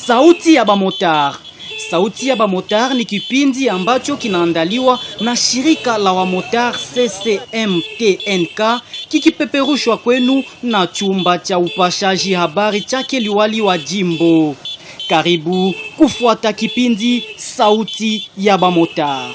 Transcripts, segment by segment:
Sauti ya Bamotar. Sauti ya Bamotar ni kipindi ambacho kinaandaliwa na shirika la wamotar CCMTNK kikipeperushwa kwenu na chumba cha upashaji habari chake liwali wa jimbo. Karibu kufuata kipindi Sauti ya Bamotar.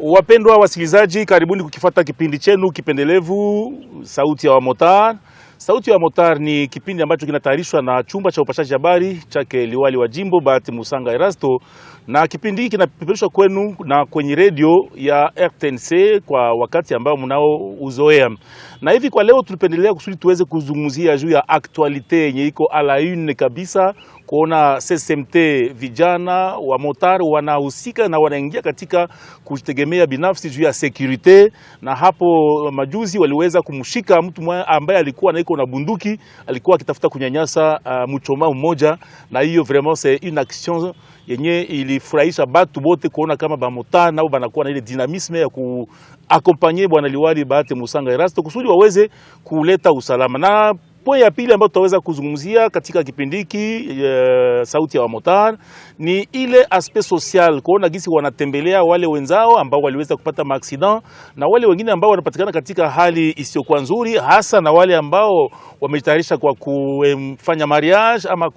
Wapendwa wasikilizaji, karibuni kukifuata kipindi chenu kipendelevu Sauti ya Wamotar. Sauti ya Motar ni kipindi ambacho kinatayarishwa na chumba cha upashaji habari chake liwali wa jimbo Bahati Musanga Erasto, na kipindi hiki kinapeperushwa kwenu na kwenye redio ya RTNC kwa wakati ambao mnao uzoea. Na hivi kwa leo tulipendelea kusudi tuweze kuzungumzia juu ya aktualite yenye iko ala une kabisa, kuona CCMT vijana wa motar wanahusika na wanaingia katika kujitegemea binafsi juu ya security. Na hapo majuzi waliweza kumshika mtu ambaye alikuwa na iko na bunduki, alikuwa akitafuta kunyanyasa mchoma mmoja, na hiyo vraiment c'est une action yenye ilifurahisha batu bote kuona kama bamotar nao banakuwa na ile dynamisme ya kuaccompagner bwana liwali Bahati Musanga Erasto kusudi waweze kuleta usalama. Na point ya pili ambayo tutaweza kuzungumzia katika kipindi hiki Sauti ya Wamotar ni ile aspect social, kuona gisi wanatembelea wale wenzao ambao waliweza kupata accident na wale wengine ambao wanapatikana katika hali isiyokuwa nzuri, hasa na wale ambao wamejitayarisha kwa kufanya mariage ama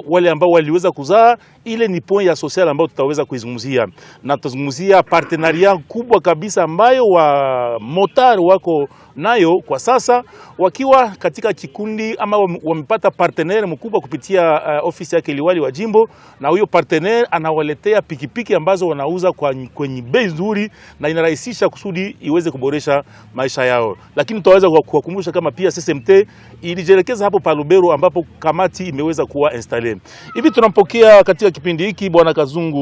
wale ambao waliweza kuzaa. Ile ni point ya social ambayo tutaweza kuizungumzia, na tutazungumzia partenariat kubwa kabisa ambayo wa motar wako nayo kwa sasa, wakiwa katika kikundi ama wamepata partenaire mkubwa kupitia ofisi yake liwali wa jimbo, na huyo partenaire anawaletea pikipiki ambazo wanauza kwenye bei nzuri na inarahisisha kusudi iweze kuboresha maisha yao. Lakini tutaweza kuwakumbusha kama pia CCMT ilijelekeza hapo pa Lubero ambapo kamati imeweza kuwa installe. Hivi tunampokea katika kipindi hiki bwana Kazungu.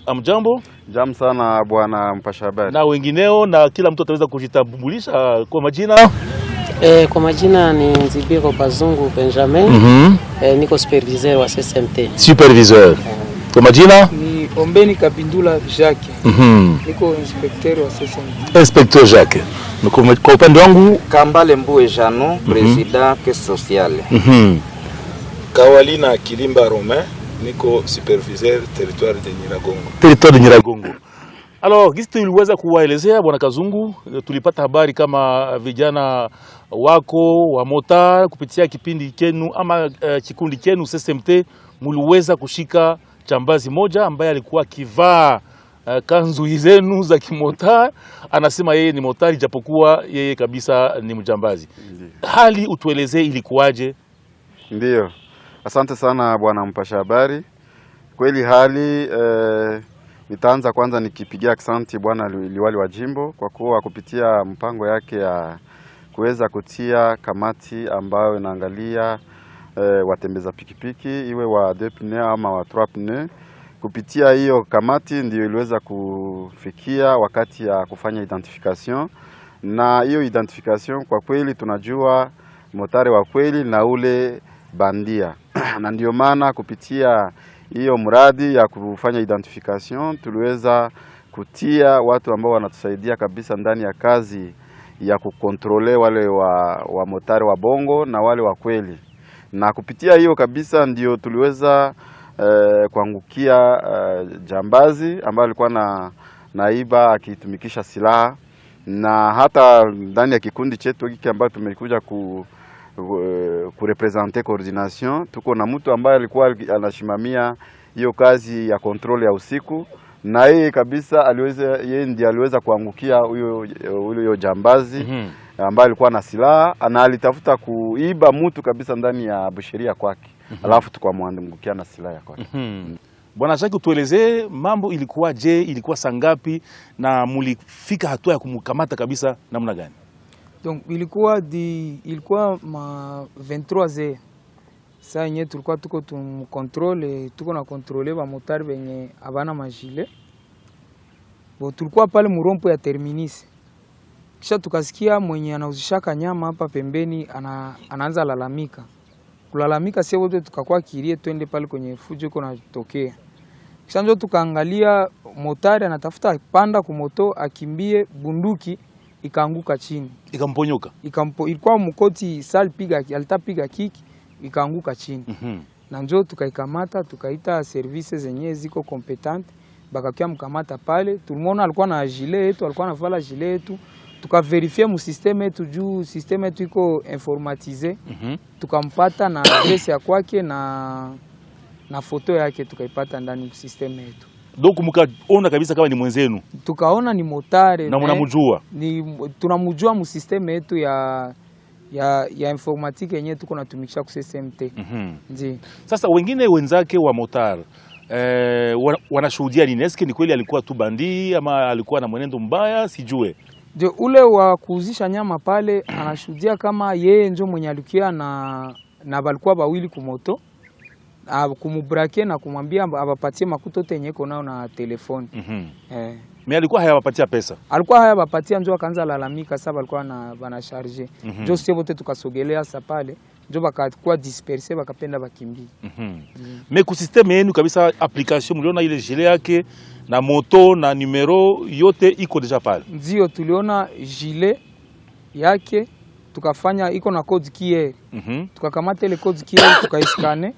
Amjambo. Jam sana bwana mpasha habari. Na wengineo, na kila mtu ataweza kujitambulisha kwa majina. Kwa majina ni Nzibiro Bazungu Benjamin. Niko superviseur wa CCMT. Superviseur. Kwa majina ni Ombeni Kapindula Jacques. Niko inspecteur wa CCMT. Inspecteur Jacques. Kwa upande wangu Kambale Mbue Jano, president caisse sociale. Kawalina Kilimba Romain, niko superviseur territoire de Nyiragongo. Territoire de Nyiragongo. Alors, gisi tuliweza kuwaelezea bwana Kazungu, tulipata habari kama vijana wako wa motar kupitia kipindi kenu ama kikundi kenu CCMT muliweza kushika jambazi moja ambaye alikuwa kivaa kanzu zenu za kimotar. Anasema yeye ni motari japokuwa yeye kabisa ni mjambazi. Hali utuelezee ilikuwaje? Ndio. Asante sana bwana mpasha habari. Kweli hali nitaanza kwanza nikipigia asante bwana liwali wa jimbo kwa kuwa kupitia mpango yake ya kuweza kutia kamati ambayo inaangalia watembeza pikipiki iwe wa 2 pneus ama wa 3 pneus. Kupitia hiyo kamati ndio iliweza kufikia wakati ya kufanya identification, na hiyo identification kwa kweli tunajua motari wa kweli na ule bandia na ndio maana kupitia hiyo mradi ya kufanya identification tuliweza kutia watu ambao wanatusaidia kabisa ndani ya kazi ya kukontrole wale wa motari wa bongo na wale wa kweli, na kupitia hiyo kabisa ndio tuliweza kuangukia jambazi ambaye alikuwa naiba akitumikisha silaha. Na hata ndani ya kikundi chetu hiki ambacho tumekuja kurepresenter coordination, tuko na mtu ambaye alikuwa anashimamia hiyo kazi ya control ya usiku, na yeye kabisa yeye ndiye aliweza kuangukia huyo jambazi ambaye alikuwa na silaha na alitafuta kuiba mtu kabisa ndani ya busheria kwake. Alafu tukamwangukia na silaha kwake. Bwana Jacques, tuelezee mambo ilikuwa je, ilikuwa sangapi na mulifika hatua ya kumkamata kabisa namna gani? Donc ilikuwa ma 23h. Saa yenyewe tulikuwa tuko tumcontrole, tuko na controle ba motari benye abana majile. Tulikuwa pale murompo ya Terminus. Kisha tukasikia mwenye anauzishaka nyama hapa pembeni anaanza lalamika. Kulalamika sisi wote tukakuwa kirie twende pale kwenye fujo iko natokea. Kisha ndio tukaangalia motari anatafuta panda kumoto akimbie, bunduki ikaanguka chini. Ikamponyoka. Ilikuwa mkoti sal piga, alitapiga kiki ikaanguka chini. Na njoo tukaikamata, tukaita services zenye ziko competente, bakakia mkamata pale. Tulimwona alikuwa na gilet yetu, alikuwa anavala gilet yetu, tukaverifie mu systeme yetu juu systeme yetu iko informatize. Tukampata na adresse ya kwake na foto yake tukaipata ndani ya systeme yetu. Donc mkaona kabisa kama ni mwenzenu? Tukaona ni motare na mnamjua? Tunamjua mu systeme yetu ya informatique yenye tuko natumikisha ku SSMT. Ndio. Sasa wengine wenzake wa motar wanashuhudia nini? Eske ni kweli alikuwa tu bandi ama alikuwa na mwenendo mbaya? Sijue. Ndio ule wa kuuzisha nyama pale anashuhudia kama yeye ndio mwenye alikia na balikuwa bawili kumoto, kumubrake na kumwambia abapatie makuta yote yenye nao na telefoni. Mimi alikuwa hayawapatia pesa. Alikuwa hayawapatia, njoo akaanza lalamika sasa alikuwa bana charger. Njoo sio wote tukasogelea sasa pale. Njoo bakakuwa disperse bakapenda bakimbia. Mais ku systeme yenu kabisa application mliona ile gilet yake na moto na numero yote iko deja pale. Ndio tuliona gilet yake tukafanya iko na code QR. Tukakamata ile code QR tukaiskane.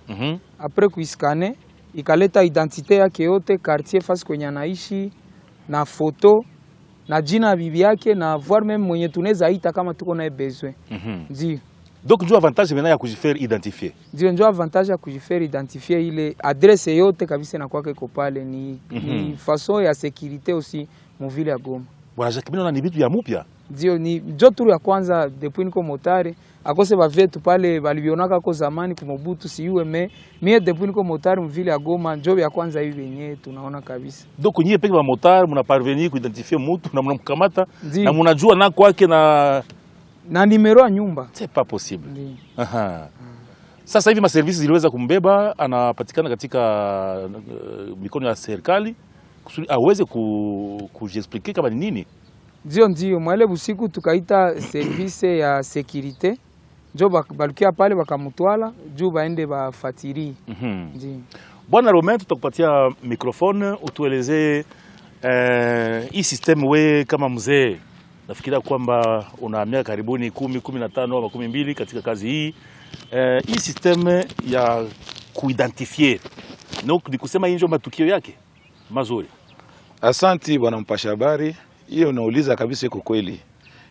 Après kuiskane ikaleta identite yake yote, quartier fasi kwenye anaishi na foto na jina bibi yake na voir même mwenye tunaweza ita kama tuko naye besoin. Ndio. Donc ndio avantage maintenant ya kujifaire identifier. Ndio avantage ya kujifaire identifier, ile adresse yote kabisa na kwake iko pale ni façon ya sécurité aussi mu ville ya Goma. Bwana Jacques, mimi naona ni vitu ya mupya. Ndio ni jotu ya kwanza depuis niko motari akose ba vetu pale balivionaka kwa zamani kwa Mobutu siuwe mie depuis niko motari mvile ya Goma njo ya kwanza hivi yenyewe tunaona kabisa. Donc nyie peke ba motari mna parvenir kuidentifier mtu na mnamkamata na mnajua na kwake na numero ya nyumba. C'est pas possible. Sasa hivi ma services ziliweza kumbeba, anapatikana katika mikono ya serikali kusudi aweze kujiexpliquer kama ni nini. Ndio mwale busiku tukaita service ya sécurité. Njo balukia pale bakamutwala juu baende bafatiri. Ndio. Bwana Romain, tutakupatia microphone utuelezee hii system we kama mzee. Nafikiria kwamba una miaka karibuni 10, 15 au 12 katika kazi hii. Hii system ya kuidentifier. Donc ni kusema hii ndio matukio yake mazuri. Asante bwana mpasha habari. Hiyo unauliza kabisa iko kweli.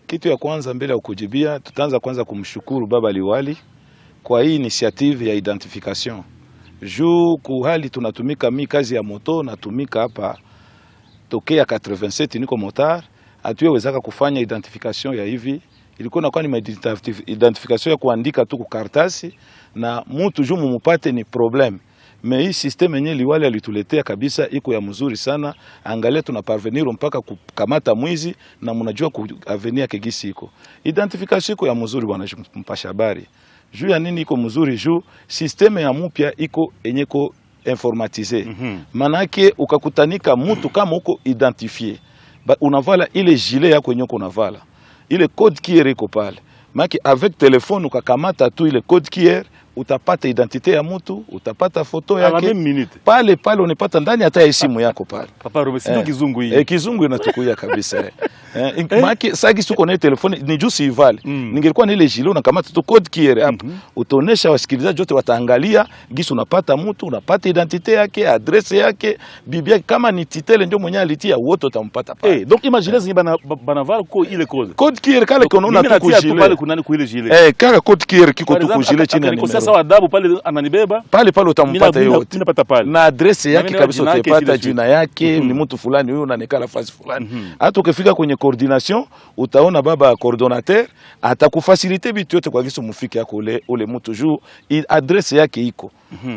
Kitu ya kwanza mbele ya kujibia, tutaanza kwanza kumshukuru baba liwali kwa hii initiative ya identification. Juu kuhali tunatumika kazi ya moto natumika hapa tokea 87 niko motar, hatuwezaka kufanya identification ya hivi. Ilikuwa na kwa ni identification ya kuandika tu kukartasi na mtu juu mumupate ni problem. Mais hii system yenye liwali alituletea kabisa iko ya mzuri sana. Angalia tuna parvenir mpaka kukamata mwizi na mnajua avenir kegisi iko. Identification iko ya mzuri bwana mpasha habari. Juu ya nini iko mzuri? Juu system ya mpya iko enyeko informatize. Manake ukakutanika mtu kama uko identifié, unavala ile gilet yako yenye unavala. Ile code QR iko pale. Maki avec téléphone ukakamata tu ile code QR, utapata identite ya mtu, utapata foto yake. Pale unapata ndani hata ya simu yako pale. Papa Robe, sio kizungu hii. Kizungu inatukuya kabisa. Maki sagi suko na telefoni ni jusi ivale. Ningelikuwa na ile gilet unakamata tu code QR hapo. Utaonesha wasikilizaji wote wataangalia gisi unapata mtu, unapata identite yake, adresse yake, bibi yake, kama ni titele ndio mwenye alitia wote utampata pale. Donc imagine zinyi banavala ko ile code. Code QR kale unaona tu ku gilet. Pale kunani ku ile gilet. Kaka code QR kiko tu ku gilet chini ya nimero. Sasa wadabu pale ananibeba. Pale utampata yote. Ninapata pale. Na adresse yake kabisa utapata jina yake, ni mtu fulani huyo unaonekana nafasi fulani. Hata ukifika kwenye coordination utaona baba coordinateur atakufaciliter vitu yote kwa kisu mufike yako ule mtu juu adresse yake iko.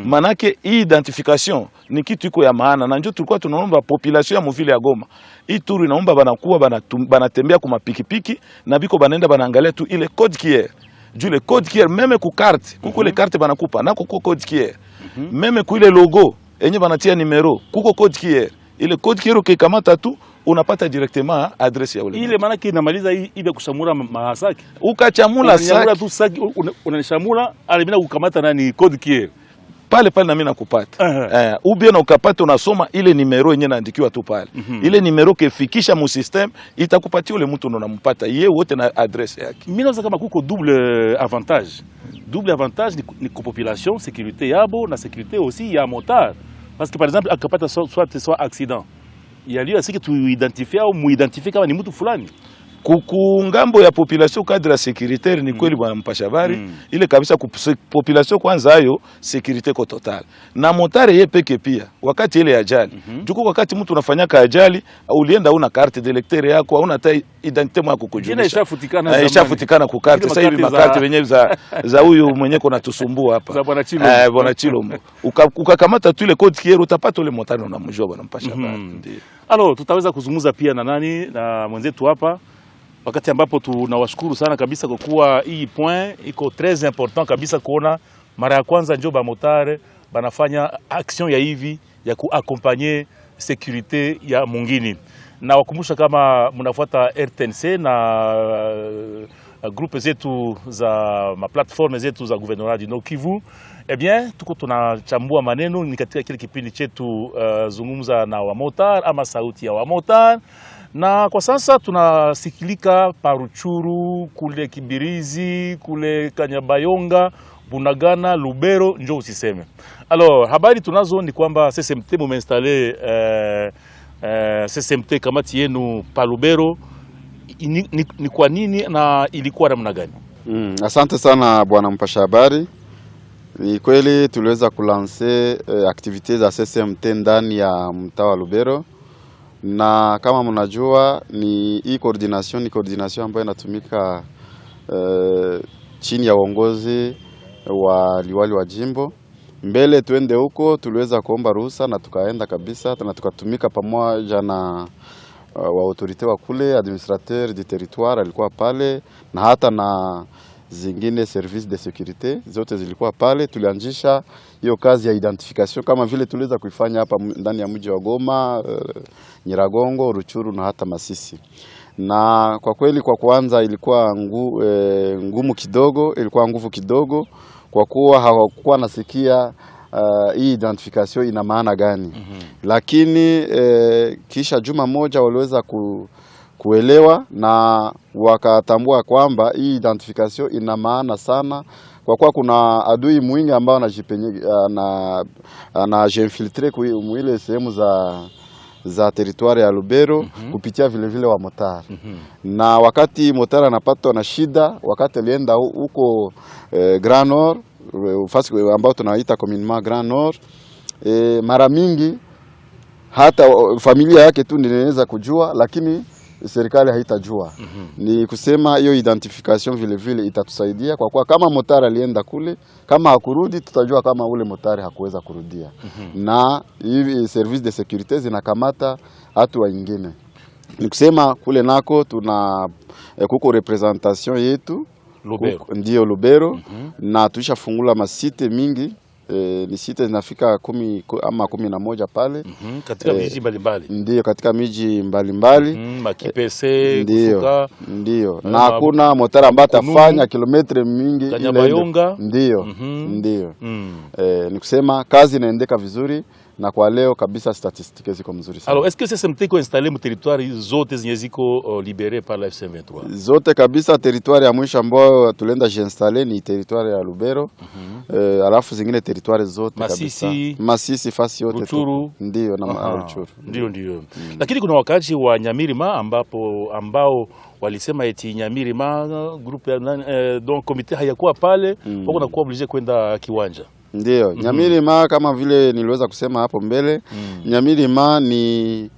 Manake hii identification ni kitu iko ya maana na njoo tulikuwa tunaomba population ya mvile ya Goma. Hii turu inaomba banakuwa banatembea kwa mapikipiki na biko banaenda banaangalia tu ile code QR. Juu le code QR meme ku carte, kuko le carte banakupa na kuko code QR. Meme ku ile logo enye banatia numero, kuko code QR. Ile code QR ukikamata tu unapata directement adresse ya ule. Ile maana inamaliza hii ile kushamura mahasaki. Ukachamula saki tu saki unanishamura alimina kukamata nani code QR. Pale na mimi nakupata. Ubie na ukapata unasoma ile numero yenye naandikiwa tu pale. Ile numero kefikisha mu system itakupatia ule mtu unampata yeye wote na adresse yake. Mimi naweza kama kuko double avantage. double avantage ni population, sécurité yabo na sécurité aussi ya motard. Parce que par exemple akapata soit accident, il y a lieu à ce que tu identifies au muidentifie kama ni mtu fulani. Kuku ngambo ya population cadre sécuritaire ni kweli bwana mpasha habari ile kabisa population kwanza hayo sécurité ko total na motare yeye peke pia wakati ile ajali juko wakati mtu unafanyaka ajali ulienda una carte d'électeur yako una hata identité yako kujulisha ishafutikana ku carte sasa hivi makarte wenyewe za huyu mwenyewe kuna tusumbua hapa bwana Chilombo ukakamata tu ile code kiero utapata ile motare unamjua bwana mpasha habari ndio. Alors tutaweza kuzungumza pia na nani na mwenzetu hapa wakati ambapo tunawashukuru sana kabisa kwa kuwa hii point iko très important kabisa kuona mara ya kwanza ndio ba motare banafanya action ya hivi ya kuaccompagner sécurité ya mungini. Na wakumbusha kama mnafuata RTNC na groupe zetu za ma platform zetu za gouvernement du Nord Kivu, eh bien tuko tunachambua maneno ni katika kile kipindi chetu zungumza na wamotar ama sauti ya wamotar. Na kwa sasa tunasikilika Paruchuru, kule Kibirizi, kule Kanyabayonga, Bunagana, Lubero, njoo usiseme. Alors, habari tunazo ni kwamba CCMT mumeinstale CCMT kamati yenu pa Lubero. Ni kwa nini na ilikuwa namna gani? Asante sana bwana mpasha habari. Ni kweli tuliweza kulanse activities za CCMT ndani ya mtaa wa Lubero. Na kama mnajua ni hii coordination ambayo inatumika chini ya uongozi wa liwali wa jimbo. Mbele tuende huko tuliweza kuomba ruhusa na tukaenda kabisa na tukatumika pamoja na wa autorite wa kule, administrateur du territoire alikuwa pale na hata na zingine service de sécurité zote zilikuwa pale. Tulianzisha hiyo kazi ya identification kama vile tuliweza kuifanya hapa ndani ya mji wa Goma, Nyiragongo, Ruchuru na hata Masisi. Na kwa kweli kwa kwanza ilikuwa ngumu kidogo, ilikuwa nguvu kidogo kwa kuwa hawakuwa nasikia hii identification ina maana gani. Lakini kisha juma moja waliweza kuelewa na wakatambua kwamba hii identification ina maana sana kwa kuwa kuna adui mwingi ambao anajiinfiltre mwile sehemu za territoire ya Lubero kupitia vile wa motari. Na wakati motari anapatwa na shida, wakati alienda huko Grand Nord, ufasi ambao tunaita communément Grand Nord, mara mingi hata familia yake tu ndiyo inaweza kujua, lakini serikali haitajua. Ni kusema hiyo identification vile itatusaidia kwa kuwa kama motari alienda kule, kama hakurudi tutajua kama ule motari hakuweza kurudia. Na hivi service de sécurité zinakamata watu wengine. Ni kusema kule nako tuna kuko representation yetu Lubero. Ndio Lubero. Na tuishafungula masite mingi. Ni site zinafika 10 ama 11 pale katika miji mbalimbali. Ndio katika miji mbalimbali. Makipese, Kufuka. Ndio. Na hakuna motari ambaye atafanya kilometri mingi Kanyabayonga. Ndio. Ndio. Ni kusema kazi inaendeka vizuri na kwa leo kabisa statistiki ziko mzuri sana. Alors, est-ce que CCMT iko installé mu territoire zote zenye ziko libéré par la FC23? Zote kabisa. Territoire ya mwisho ambayo tulienda jinstaller ni territoire ya Lubero. Alafu zingine territoire zote kabisa. Masisi fasi yote Ruchuru. Ndio na Ruchuru. Ndio. Lakini kuna wakati wa Nyamirima ambao walisema eti Nyamirima groupe donc comité hayakuwa pale, wako na kuwa obligé kwenda kiwanja. Ndio, Nyamirima kama vile niliweza kusema hapo mbele, Nyamirima ni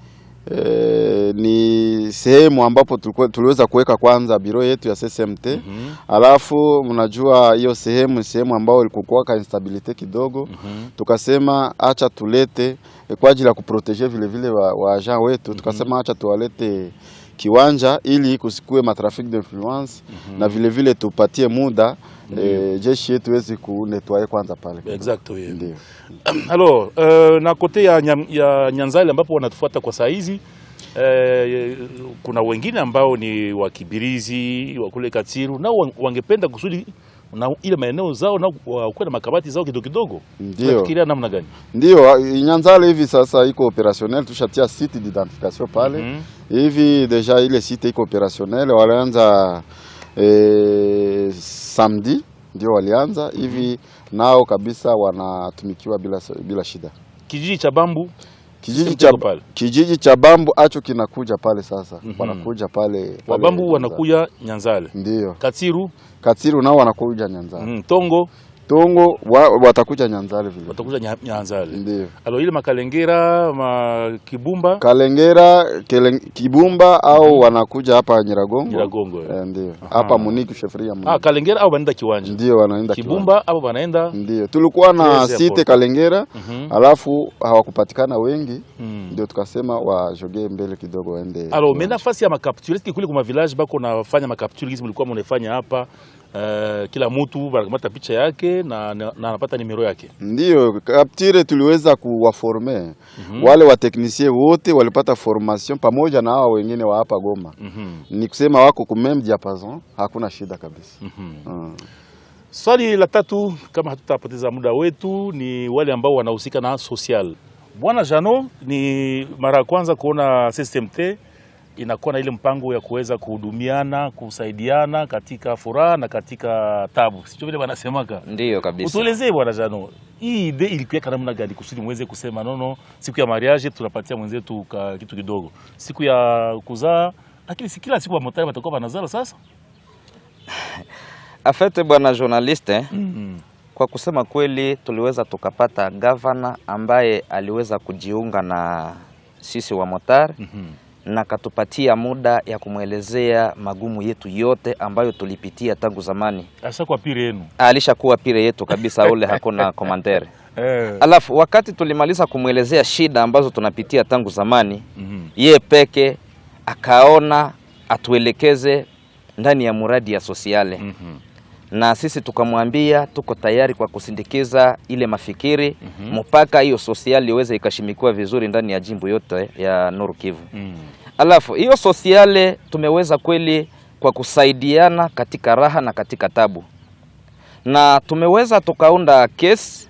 sehemu ambapo tuliweza kuweka kwanza biro yetu ya CCMT. Alafu mnajua hiyo sehemu ambao ilikuwa ka instability kidogo. Tukasema acha tulete kwa ajili ya kuproteger vile wa agent wetu. Tukasema acha tuwalete kiwanja ili kusikue matrafik d'influence na vile tupatie muda jeshi yetu wezi kunetwaye kwanza pale. Exactement. Ndio. Alors, na kote ya Nyanzale ambapo wanatufuata kwa saa hizi, kuna wengine ambao ni wa Kibirizi, wa kule Katsiru, na wangependa kusudi na ile maeneo zao na kwa makabati zao kidogo. Ndio. Unafikiria namna gani? Ndio, Nyanzale hivi sasa iko opérationnel, tushatia site d'identification pale. Hivi deja ile site iko opérationnel, walianza samedi ndio walianza hivi, nao kabisa wanatumikiwa bila shida. Kijiji cha Bambu, kijiji cha Bambu acho kinakuja pale sasa. Wanakuja pale Wabambu wanakuja Nyanzale. Ndio. Katsiru nao wanakuja Nyanzale. Tongo watakuja Nyanzale vile. Watakuja Nyanzale. Ndio. Alo ile Makalengera, Kibumba. Kibumba au wanakuja hapa Nyiragongo. Ndio. Hapa Muniki Shefria Muniki. Kalengera au wanaenda Kiwanja. Ndio wanaenda Kibumba au wanaenda. Ndio. Tulikuwa na site Kalengera, alafu hawakupatikana wengi. Ndio tukasema wajogee mbele kidogo waende. Alo mena nafasi ya makapture kule kwa village bako nafanya makapture hizi mlikuwa mnafanya hapa. Kila mtu wanakamata picha yake na anapata nimero yake. Ndio, kaptire tuliweza kuwaforme. Wale wa technicien wote walipata formation pamoja na hao wengine wa hapa Goma. Ni kusema wako ku même diapason, hakuna shida kabisa. Swali la tatu, kama hatutapoteza muda wetu, ni wale ambao wanahusika na social. Bwana Jano, ni mara ya kwanza kuona SSMT inakuwa na ile mpango ya kuweza kuhudumiana, kusaidiana katika furaha na katika tabu. Sio vile wanasemaka. Ndio kabisa. Utuelezee Bwana Jano, hii idea ilikuwa namna gani kusudi muweze kusema nono, siku ya mariage tunapatia mwenzetu kitu kidogo. Siku ya kuzaa, lakini si kila siku wa motari watakuwa wanazala sasa? Afete bwana journaliste, kwa kusema kweli tuliweza tukapata governor ambaye aliweza kujiunga na sisi wa motari. Na katupatia muda ya kumwelezea magumu yetu yote ambayo tulipitia tangu zamani. Alishakuwa pire yenu. Alishakuwa pire yetu kabisa, ule hakuna komantere. Alafu wakati tulimaliza kumwelezea shida ambazo tunapitia tangu zamani, yeye peke akaona atuelekeze ndani ya muradi ya sosiale. Na sisi tukamwambia tuko tayari kwa kusindikiza ile mafikiri mpaka hiyo sosiali iweze ikashimikwa vizuri ndani ya jimbo yote ya Nord Kivu. Alafu hiyo sosiale tumeweza kweli kwa kusaidiana katika raha na katika tabu. Na tumeweza tukaunda kesi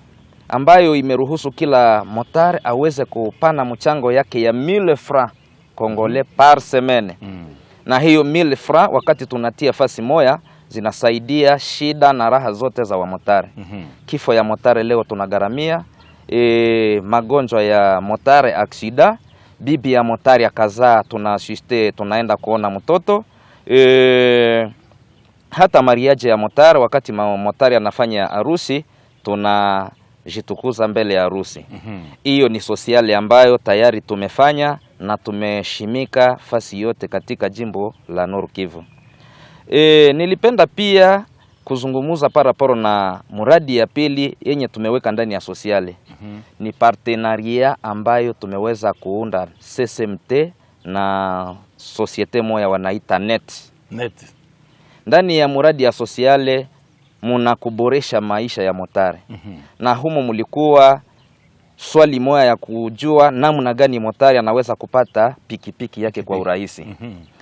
ambayo imeruhusu kila motari aweze kupana mchango yake ya 1000 francs congolais par semaine. Na hiyo 1000 francs wakati tunatia fasi moya zinasaidia shida na raha zote za wamotari. Kifo ya motari leo tunagaramia, magonjwa ya motari aksida, bibi ya motari akazaa tunasiste tunaenda kuona mtoto, hata mariaje ya motari wakati motari anafanya harusi tunajitukuza mbele ya harusi. Hiyo ni sosiale ambayo tayari tumefanya na tumeshimika fasi yote katika jimbo la Nord Kivu. Nilipenda pia kuzungumuza paraporo na muradi ya pili yenye tumeweka ndani ya sosiale. Ni partenaria ambayo tumeweza kuunda SSMT na societe moya wanaita net. Ndani ya muradi ya sosiale muna kuboresha maisha ya motari. Na humo mulikuwa swali moya ya kujua namna gani motari anaweza kupata pikipiki yake kwa urahisi.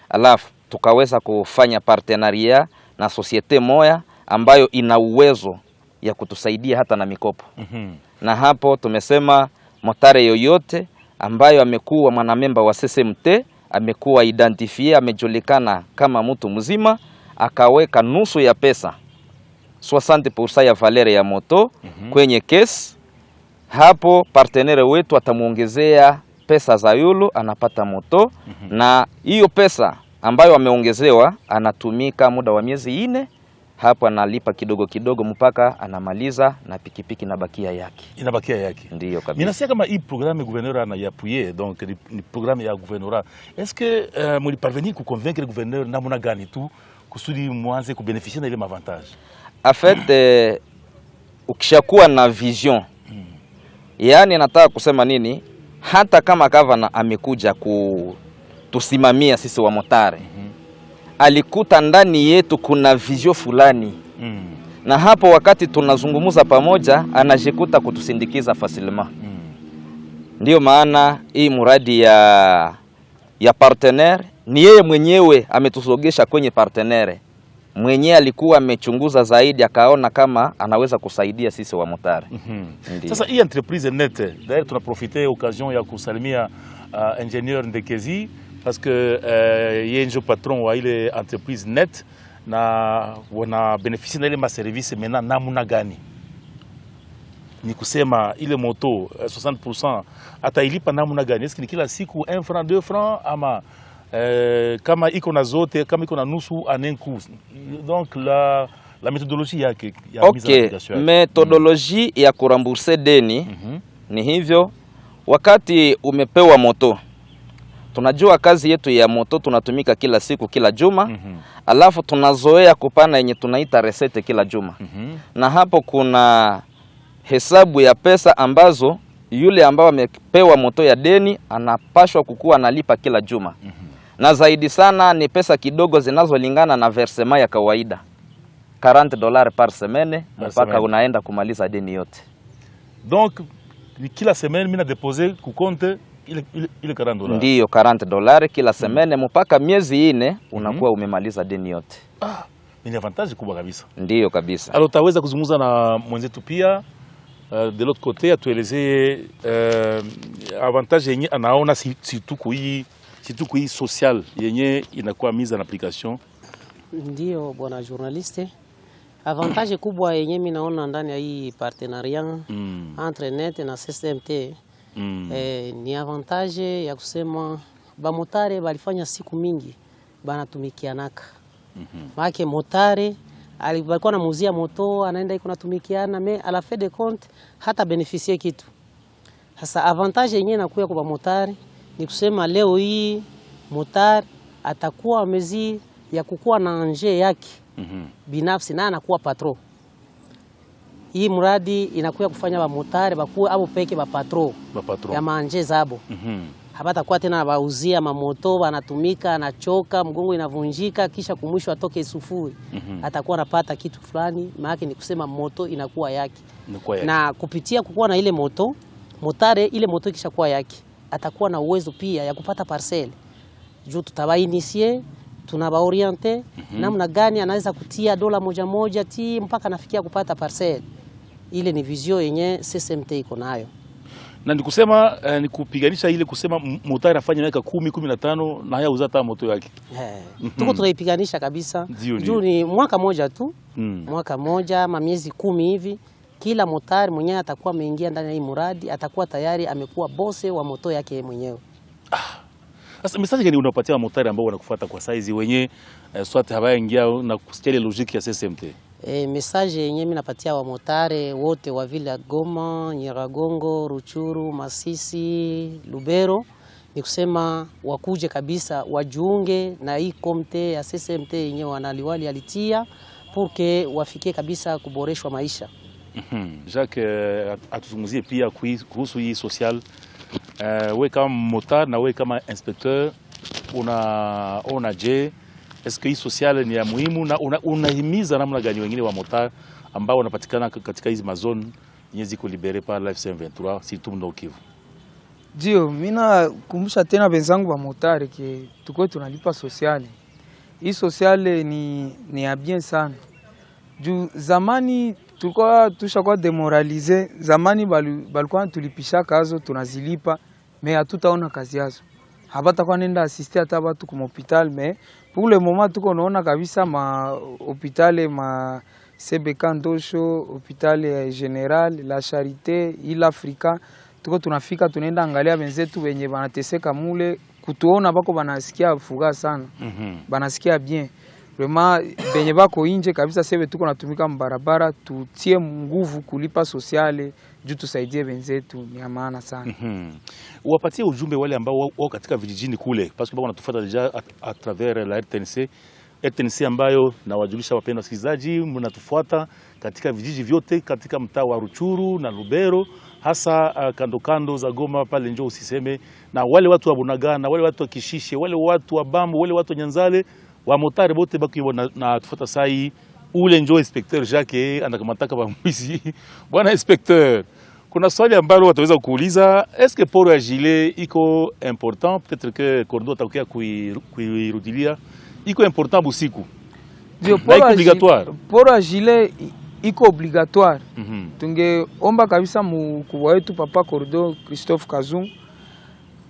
Alafu tukaweza kufanya partenaria na societe moya ambayo ina uwezo ya kutusaidia hata na mikopo. Na hapo tumesema motare yoyote ambayo amekuwa mwanamemba wa SSMT, amekuwa identifie, amejulikana kama mtu mzima, akaweka nusu ya pesa 60% ya valere ya moto kwenye kesi, hapo partenere wetu atamuongezea pesa za yulu, anapata moto. Na hiyo pesa ambayo ameongezewa anatumika muda wa miezi 4, hapo analipa kidogo kidogo mpaka anamaliza na pikipiki inabakia yake. Ndiyo kabisa. Minasikia kama hii programme gouverneur anayapuye, donc ni programme ya gouverneur. Est-ce que muli parvenir ku convaincre le gouverneur namuna gani tu kusudi mwanze kubeneficia na ile avantage? En fait ukishakuwa na vision, yani nataka kusema nini, hata kama governor amekuja kutusimamia sisi wa motare, alikuta ndani yetu kuna vision fulani. Na hapo wakati tunazungumuza pamoja anajikuta kutusindikiza fasilima. Ndio maana hii muradi ya partenaire ni yeye mwenyewe ametusogesha kwenye partenaire. Mwenyewe alikuwa amechunguza zaidi akaona kama anaweza kusaidia sisi wa motari. Sasa hii entreprise net, d'ailleurs tunaprofite occasion ya kusalimia ingénieur Ndekezi parce que yeye ndio patron wa ile entreprise net. na wana beneficie na ile ma service mena namuna gani? Ni kusema ile moto 60% atailipa namuna gani? Eski ni kila siku 1 franc 2 francs ama kama iko na zote, kama iko na nusu en un coup? Donc la méthodologie yake ya mise en application. Methodologie ya kuramburse deni ni hivyo. Wakati umepewa moto, tunajua kazi yetu ya moto tunatumika kila siku kila juma, alafu tunazoea kupana yenye tunaita resete kila juma. Na hapo kuna hesabu ya pesa ambazo yule ambao amepewa moto ya deni anapashwa kukua analipa kila juma. Na zaidi sana ni pesa kidogo zinazolingana na versement ya kawaida, $40 par semaine mpaka unaenda kumaliza deni yote. Donc kila semaine mina deposer ku compte ile $40. Ndiyo, $40 kila semaine mpaka miezi 4 unakuwa umemaliza deni yote. Ni avantage kubwa kabisa. Ndiyo kabisa. Alors taweza kuzungumza na mwenzetu pia de l'autre côté atuelezee avantage yenye anaona surtout kui social yenye inakuwa mise en application. Ndiyo bwana journaliste, avantage kubwa yenye mimi naona ndani ya hii partenariat entre NET na CCMT ni avantage ya kusema bamotare balifanya siku mingi banatumikianaka. Maana motare alikuwa anamuuzia moto, anaenda iko natumikiana mais à la fin de compte hata beneficie kitu. Sasa avantage yenyewe inakuwa kwa motari ni kusema leo hii motari atakuwa amezi ya kukua na nje yake binafsi na anakuwa patron. Hii mradi inakuwa kufanya ba motari bakuwe abo peke ba patron ya manje zabo. Hapata kuwa tena bauzia mamoto wanatumika, anachoka, mgongo inavunjika, kisha kumwisho atoke sufuri. Atakuwa anapata kitu fulani, maana ni kusema moto inakuwa yake. Na kupitia kukuwa na ile moto, motare ile moto kisha kuwa yake, atakuwa na uwezo pia ya kupata parcelle. Juu tutabainisie, tunabaoriente namna gani anaweza kutia dola moja ti mpaka nafikia kupata parcelle. Ile ni vision yenye CCMT iko nayo. Na ni kusema ni kupiganisha ile kusema motari afanye miaka 10 15 na haya uzata moto yake. Tuko tunaipiganisha kabisa. Juu ni mwaka moja tu. Mwaka moja ama miezi 10 hivi, kila motari mwenyewe atakuwa ameingia ndani ya hii mradi, atakuwa tayari amekuwa bose wa moto yake mwenyewe. Sasa message gani unapatia motari ambao wanakufuata kwa saizi wenye swate hawaingia na kusikia logique ya CCMT? Message yenyewe mimi napatia wa motare wote wa vile ya Goma, Nyiragongo, Ruchuru, Masisi, Lubero ni kusema wakuje kabisa wajiunge na hii komite ya CCMT yenyewe wanaliwali alitia porque wafikie kabisa kuboreshwa maisha. Jacques atuzungumzie pia kuhusu hii social. We kama motari na we kama inspecteur unaona je, est-ce que hii social ni ya muhimu na unahimiza namna gani wengine wa motari ambao wanapatikana katika hizi mazone yenye ziko libere par la FC23 surtout Nord Kivu? Ndio, mimi nakumbusha tena wenzangu wa motari ke tuko tunalipa sociale. Hii sociale ni ya bien sana. Juu zamani tulikuwa tushakuwa demoralize, zamani balikuwa tulipisha kazo tunazilipa mais hatutaona kazi yazo. Habata kwa nenda assiste hata watu kwa hospital mais pour le moment tuko naona kabisa ma hospitali ma CBK Ndosho, hospitali general, la Charité, Il Africa, tuko tunafika tunaenda angalia wenzetu wenye wanateseka mule, kutuona bako banasikia fuga sana. Banasikia bien. Vraiment benye bako inje kabisa sebe tuko natumika mbarabara, tutie nguvu kulipa sociale juu tusaidie wenzetu, ni maana sana. Wapatie ujumbe wale ambao wao katika vijijini kule parce que bako natufuata deja à travers la RTNC ambayo na wajulisha wapenda wasikilizaji, mnatufuata katika vijiji vyote katika mtaa wa Ruchuru na Lubero, hasa kando kando za Goma pale njoo usiseme, na wale watu wa Bunagana, wale watu wa Kishishe, wale watu wa Bambo, wale watu wa Nyanzale, wa motari bote baki na tufuata sai ule njoo inspecteur Jacques anakamataka ba mwizi. Bwana inspecteur, kuna swali ambalo wataweza kuuliza, est-ce que port ya gilet iko important? Peut-être que Kordo atakuja kuirudilia. Iko important busiku? Ndio, port ya gilet iko obligatoire. Tungeomba kabisa mkubwa wetu Papa Kordo Christophe Kazungu,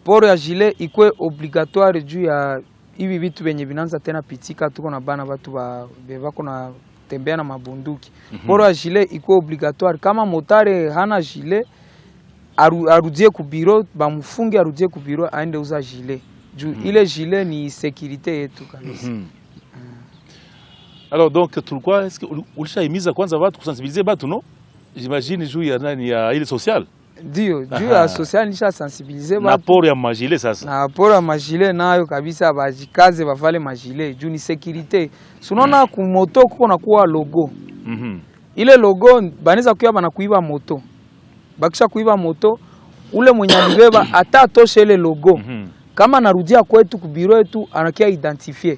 port ya gilet iko obligatoire juu ya hivi vitu venye vinaanza tena pitika, tuko na bana watu bako na tembea na mabunduki. Poro ya gilet iko obligatoire. Kama motare hana gilet, arudie ku bureau, bamufunge arudie ku bureau aende uza gilet. Juu ile gilet ni sécurité yetu kabisa. Alors donc tulikuwa est-ce que ulishahimiza kwanza watu kusensibiliser watu no? J'imagine juu ya nani ya ile social. Ndio, juu ya social nisha sensibiliser watu. Na poro ya magile sasa. Na poro ya magile nayo kabisa bajikaze bavale magile juu ni sécurité. Sunaona ku moto kuko na kuwa logo. Ile logo banaweza kuiba na kuiba moto. Bakisha kuiba moto ule mwenye alibeba atatosha ile logo. Kama narudia kwetu ku bureau yetu anakia identifier.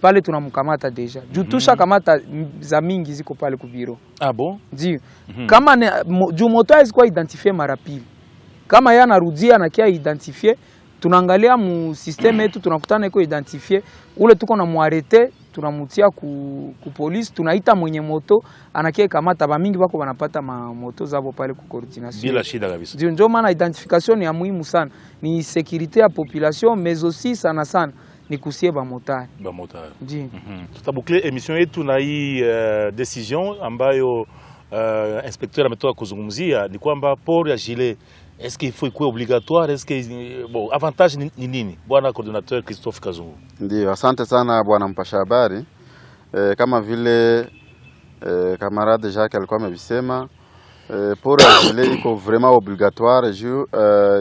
Pale tunamkamata deja. Juu tusha kamata za mingi ziko pale ku bureau. Ah bon? Ndio. Kama juu moto haizikuwa identifier mara pili. Kama yeye anarudia na kia identifier, tunaangalia mu system yetu tunakutana iko identifier, ule tuko na muarete, tunamutia ku police, tunaita mwenye moto, anakia kamata ba mingi bako banapata moto zabo pale ku coordination. Bila shida kabisa. Ndio maana identification ya muhimu sana. Ni sécurité ya population mais aussi sana sana ni kusie ba motari. Ba motari. Ndio. Tutabukle emission yetu na hii decision ambayo inspecteur ametoka kuzungumzia ni kwamba port ya gilet est-ce qu'il faut ikuwe obligatoire, est-ce que bon avantage ni nini? Bwana coordinateur Christophe Kazungu. Ndio, asante sana bwana mpasha habari. Kama vile camarade Jacques alikuwa amesema, port ya gilet iko vraiment obligatoire juu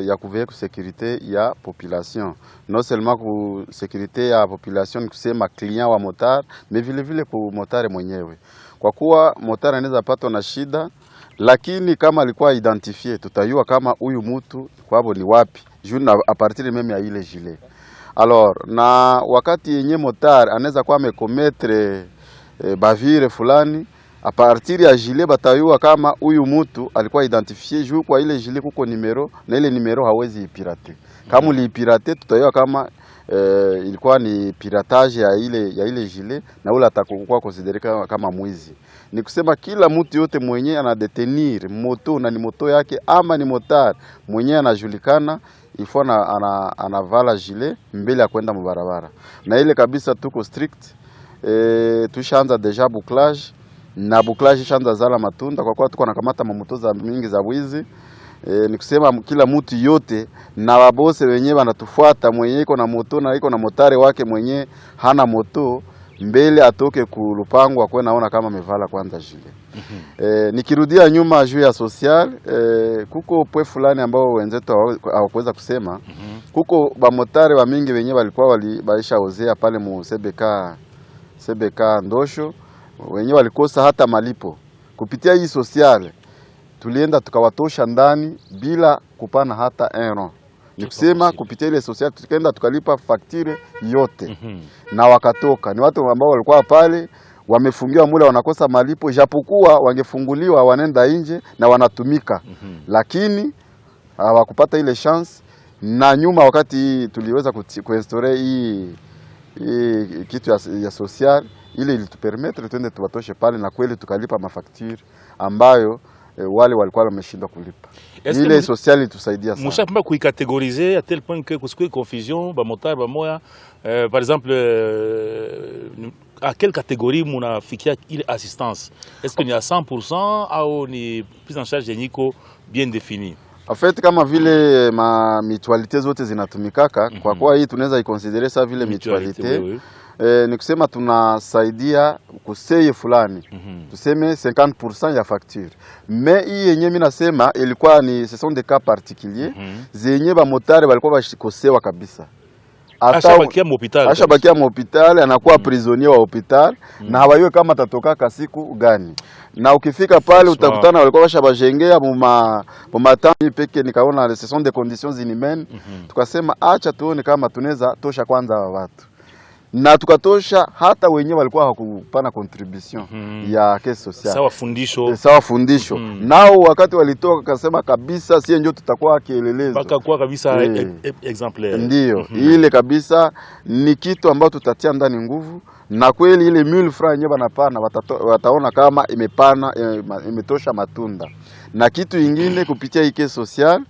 ya kuveiller ku sécurité ya population. Non seulement ku sécurité ya population ni kusema client wa motar, mais vile vile ku motare mwenyewe. Kwa kuwa motari anaweza patwa na shida, lakini kama alikuwa identifié, tutajua kama huyu mtu kwabo ni wapi, juu na a partir même ya ile gilet. Alors, na wakati yenye motari anaweza kuwa amekometre bavire fulani, a partir ya gilet batajua kama huyu mtu alikuwa identifié, juu kwa ile gilet kuko numero, na ile numero hawezi ipirate. Kama uliipirate, tutajua kama ilikuwa ni piratage ya ile gilet, na ule atakuwa consideré kama mwizi. Ni kusema kila mtu yote mwenye anadetenir moto na ni moto yake ama ni motar mwenye anajulikana ifo anavala gilet mbele ya kwenda mbarabara. Na ile kabisa tuko strict. Tushaanza deja bouclage, na bouclage ishaanza zala matunda kwa kuwa tuko nakamata mamoto za mingi za wizi. Ni kusema kila mtu yote na wabose wenyewe wanatufuata, mwenye iko na moto na iko na motare wake mwenye hana moto, mbele atoke kulupango akwe naona kama amevala kwanza gilet. Nikirudia nyuma juu ya social, kuko pwe fulani ambao wenzetu hawakuweza kusema. Kuko ba motare wa mingi wenyewe walikuwa baisha ozea pale mu CBK Ndosho, wenyewe walikosa hata malipo. Kupitia hii social tulienda tukawatosha ndani bila kupana hata €1. Ni kusema kupitia ile social tukaenda tukalipa faktire yote. Na wakatoka. Ni watu ambao walikuwa pale wamefungiwa mule wanakosa malipo, japokuwa wangefunguliwa wanenda nje na wanatumika. Lakini hawakupata ile chance, na nyuma wakati tuliweza kuinstaurer hii kitu ya social, ile ilitupermettre tuende tuwatoshe pale, na kweli tukalipa mafaktire ambayo wale walikuwa wameshindwa kulipa. Ile social itusaidia sana. Mshapamba kuikategoriser à tel point que kusikwe confusion ba motari ba moya, par exemple à quelle catégorie munafikia ile assistance? Est-ce que ni à 100% au ni prise en charge yeniko bien définie? En fait, kama vile ma mutualité zote zinatumikaka, kwa kuwa hii tunaweza iconsidere sa vile mutualité. Ni kusema tunasaidia kuseye fulani. Tuseme 50% ya facture. Mais hii yenye mimi nasema ilikuwa ni ce sont des cas particuliers. Zenye ba motari walikuwa bashikosewa kabisa. Ashabakia mhospitali. Ashabakia mhospitali, anakuwa prisonnier wa hospitali, na hawajui kama atatoka siku gani. Na ukifika pale utakutana walikuwa bashabajengea mu matami peke, nikaona ce sont des conditions inhumaines. Tukasema acha tuone kama tunaweza tosha kwanza watu. Na tukatosha hata wenyewe walikuwa hawakupana contribution ya caisse sociale. Sawa fundisho. Nao wakati walitoka kasema kabisa sie ndio tutakuwa kielelezo. Baka kwa kabisa exemplaire. Ndio. Ile kabisa ni kitu ambacho tutatia ndani nguvu, na kweli ile 1000 francs yenyewe banapana wataona kama imetosha matunda. Na kitu ingine kupitia hii caisse sociale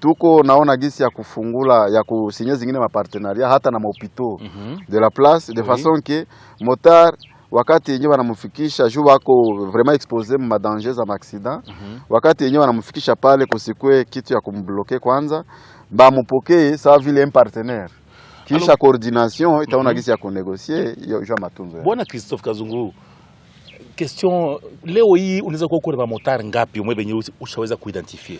tuko naona gisi ya kufungula ya kusinye zingine mapartenaria hata na mahopitaux de la place de façon que motard wakati yenyewe wanamfikisha juu wako vraiment exposé ma danger za accident, wakati yenyewe wanamfikisha pale kusikwe kitu ya kumbloquer kwanza, ba mupokee sawa vile un partenaire, kisha coordination itaona gisi ya kunegocier hiyo matunzo. Bwana Christophe Kazungu, question leo hii unaweza kuwa kuna motari ngapi umwe benye ushaweza kuidentifie?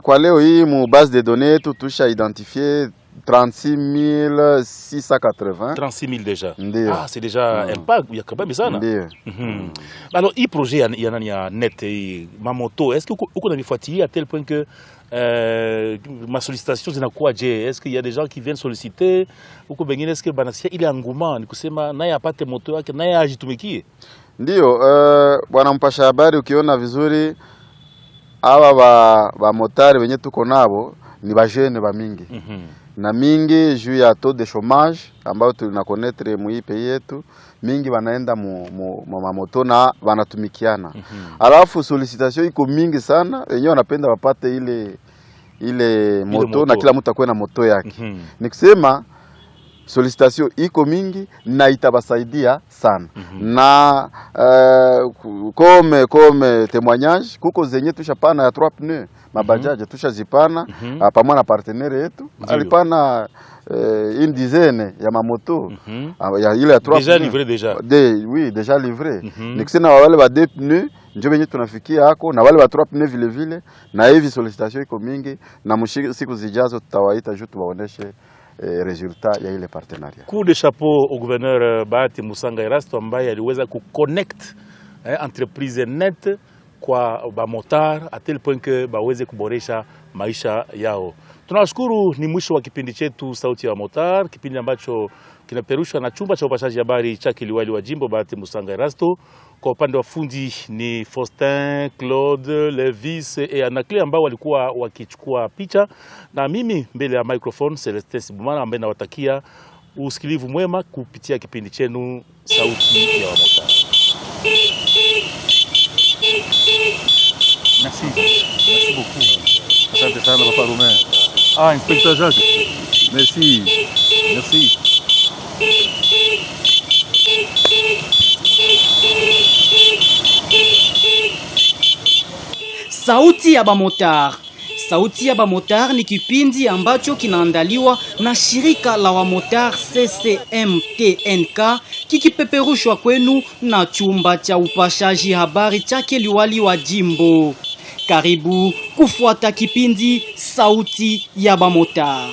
Kwa leo hii mu base de données yetu tusha identifier 36,680. 36,000 déjà. Ndiyo. Ah, c'est déjà un pas ya kabambi sana. Ndiyo. Alors, hii projet ya nani ya net ma moto, est-ce que uko navifuatilia à tel point que ma sollicitation zinakuwa je? Est-ce qu'il y a des gens qui viennent solliciter uko bengine, est-ce que banasia ile engouement ni kusema naye apate moto yake naye ajitumikie? Ndiyo, bwana mpasha habari, ukiona vizuri hawa ba motari wenye tuko nabo ni ba jeune ba mingi. Na mingi juu ya taux de chômage ambao tunakonetre mu hii pays yetu, mingi wanaenda mu mamoto na wanatumikiana. Alafu solicitation iko mingi sana, wenyewe wanapenda wapate ile moto na kila mtu akwe na moto yake. Nikisema solicitation iko mingi na itabasaidia sana. Na comme témoignage kuko zenye tushapana ya 3 pneus mabajaji tushazipana pamoja na partenaire yetu alipana une dizaine ya mamoto ya ile ya 3 déjà livré déjà. Oui, déjà livré. Nikisema wale wa 2 pneus ndio wenye tunafikia hako na wale wa 3 pneus vile vile, na hivi solicitation iko mingi na siku zijazo tutawaita juu tuwaoneshe resultat ya ile partenariat. Coup de chapeau au gouverneur Bahati Musanga Erasto ambaye aliweza kuconnect entreprise net kwa bamotar a tel point que baweze kuboresha maisha yao. Tunashukuru. Ni mwisho wa kipindi chetu Sauti ya Motar, kipindi ambacho kinaperushwa na chumba cha upashaji habari cha liwali wa jimbo Bahati Musanga Erasto. Kwa upande wa fundi ni Faustin, Claude, Levis et Anaclé ambao walikuwa wakichukua picha, na mimi mbele ya microphone Celestin Sibumana ambaye nawatakia usikilivu mwema kupitia kipindi chenu Sauti ya Motar. Merci. Merci beaucoup. Asante sana Papa Romain. Ah, Inspecteur Jacques. Merci. Merci. Sauti ya Bamotar. Sauti ya Bamotar ni kipindi ambacho kinaandaliwa na shirika la wamotar CCMTNK kikipeperushwa kwenu na chumba cha upashaji habari chake liwali wa jimbo. Karibu kufuata kipindi Sauti ya Bamotar.